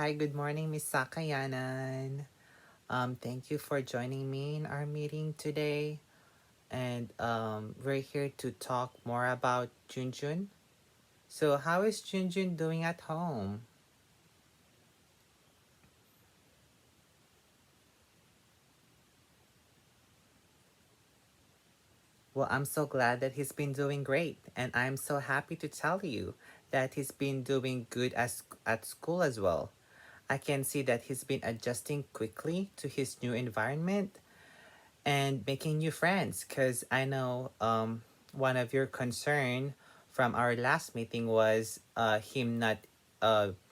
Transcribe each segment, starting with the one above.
Hi, good morning, Miss Sakayanan. Thank you for joining me in our meeting today. And we're here to talk more about Junjun. So, how is Junjun doing at home? Well, I'm so glad that he's been doing great, and I'm so happy to tell you that he's been doing good at school as well. I can see that he's been adjusting quickly to his new environment and making new friends because I know one of your concern from our last meeting was him not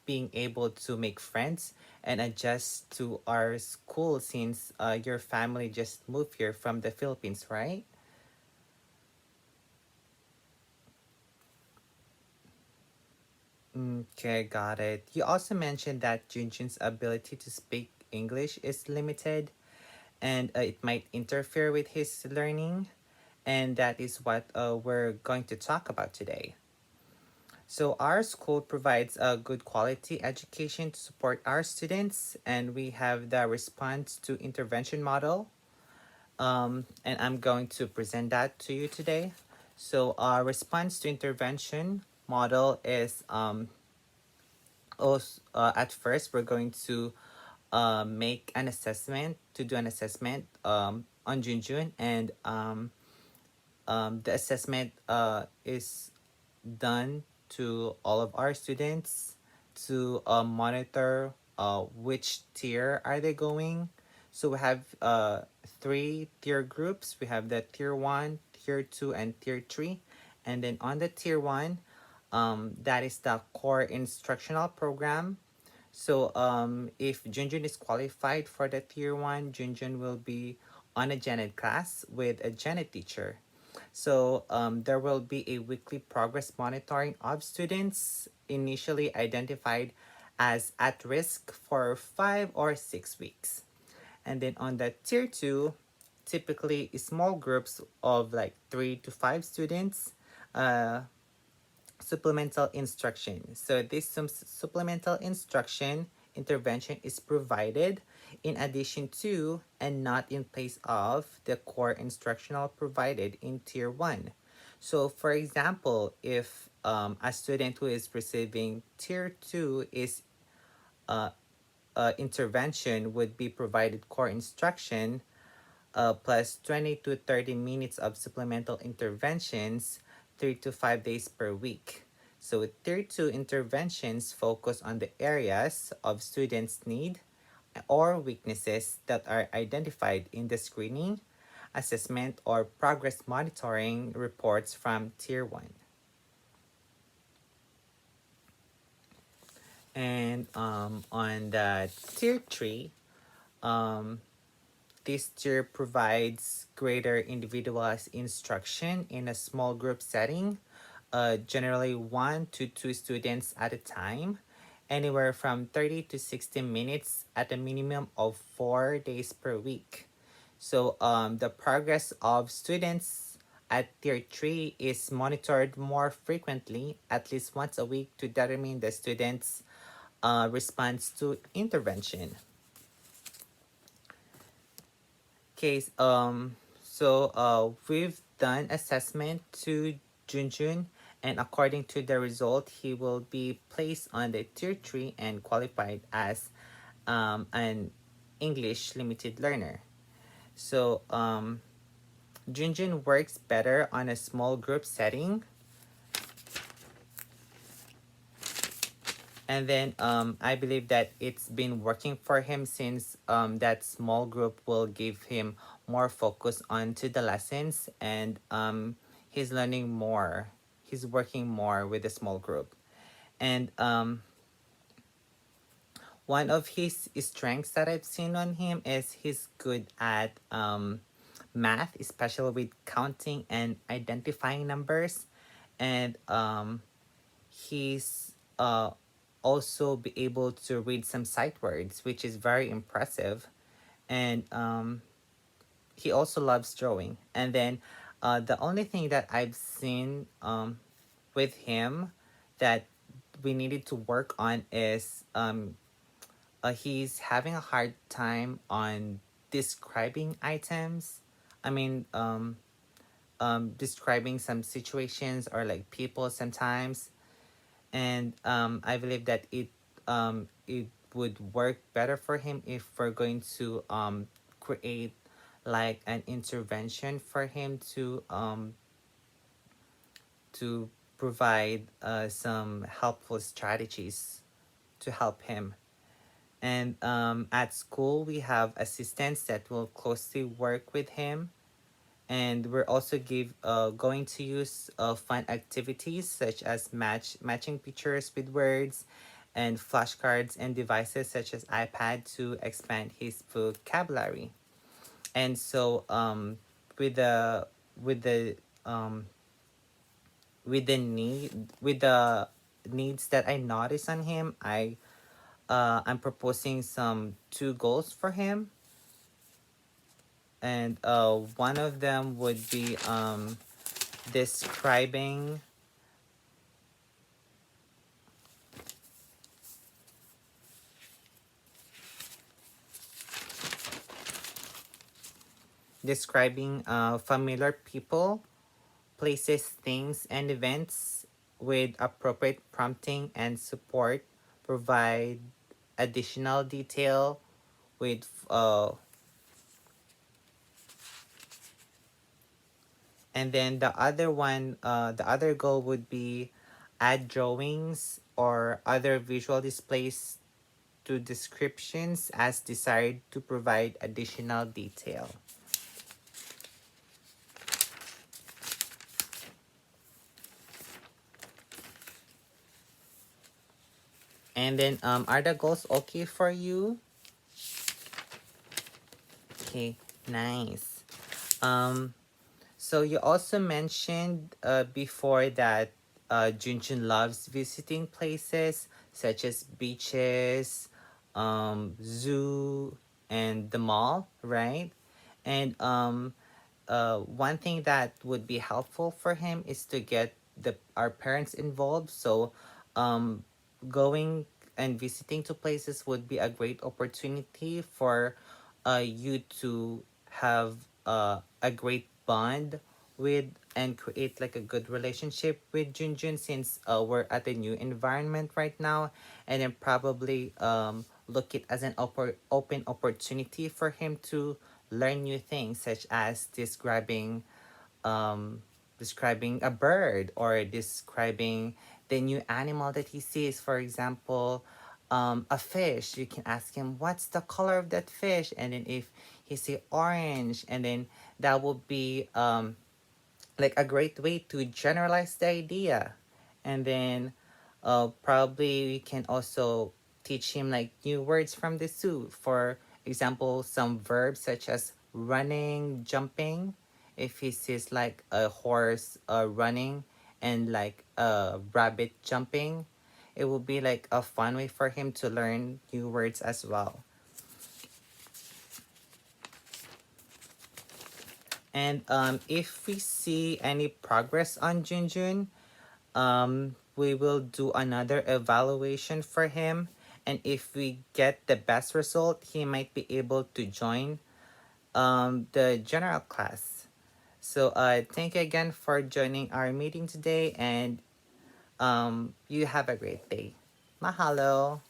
being able to make friends and adjust to our school since your family just moved here from the Philippines, right? Okay, got it. You also mentioned that Junjun's ability to speak English is limited and it might interfere with his learning. And that is what we're going to talk about today. So, our school provides a good quality education to support our students, and we have the response to intervention model. And I'm going to present that to you today. So, our response to intervention model is at first, we're going to make an assessment, to do an assessment on Junjun, and the assessment is done to all of our students to monitor which tier are they going. So we have three tier groups. We have the tier 1, tier 2, and tier 3. And then on the tier 1, that is the core instructional program. So if Junjun is qualified for the tier 1, Junjun will be on a Janet class with a Janet teacher. So there will be a weekly progress monitoring of students initially identified as at risk for 5 or 6 weeks. And then on the tier 2, typically small groups of like 3 to 5 students, uh, supplemental instruction. So this supplemental instruction intervention is provided in addition to and not in place of the core instructional provided in tier 1. So for example, if a student who is receiving tier 2 is uh, intervention would be provided core instruction plus 20 to 30 minutes of supplemental interventions 3 to 5 days per week. So tier 2 interventions focus on the areas of students' need or weaknesses that are identified in the screening, assessment, or progress monitoring reports from tier 1. And on the tier 3, um, this tier provides greater individualized instruction in a small group setting, generally 1 to 2 students at a time, anywhere from 30 to 60 minutes at a minimum of 4 days per week. So the progress of students at tier 3 is monitored more frequently, at least once a week, to determine the students' response to intervention. Case we've done assessment to Junjun, and according to the result he will be placed on the tier 3 and qualified as an English limited learner. So Junjun works better on a small group setting, and then I believe that it's been working for him since that small group will give him more focus onto the lessons, and he's learning more. He's working more with the small group. And one of his strengths that I've seen on him is he's good at math, especially with counting and identifying numbers. And he's also be able to read some sight words, which is very impressive. And he also loves drawing. And then the only thing that I've seen with him that we needed to work on is he's having a hard time on describing items. I mean, describing some situations or like people sometimes, and I believe that it would work better for him if we're going to create like an intervention for him to provide some helpful strategies to help him. And at school, we have assistants that will closely work with him. And we're also going to use fun activities such as matching pictures with words and flashcards and devices such as iPad to expand his vocabulary. And so with the with the um, with the needs that I notice on him, I'm proposing some two goals for him, and one of them would be describing familiar people, places, things, and events with appropriate prompting and support. Provide additional detail with and then the other goal would be add drawings or other visual displays to descriptions as desired to provide additional detail. And then are the goals okay for you? Okay, nice. Um so you also mentioned before that Junjun loves visiting places such as beaches, zoo, and the mall, right? And one thing that would be helpful for him is to get our parents involved. So um, going and visiting to places would be a great opportunity for you to have a great bond with and create like a good relationship with Junjun since we're at a new environment right now, and then probably look it as an open opportunity for him to learn new things such as um, describing a bird or describing the new animal that he sees. For example, a fish. You can ask him, "What's the color of that fish?" And then if he say orange, and then that would be like a great way to generalize the idea. And then probably we can also teach him like new words from the zoo. For example, some verbs such as running, jumping. If he sees like a horse running and like a rabbit jumping, it will be like a fun way for him to learn new words as well. And if we see any progress on Junjun, we will do another evaluation for him. And if we get the best result, he might be able to join the general class. So thank you again for joining our meeting today, and you have a great day. Mahalo.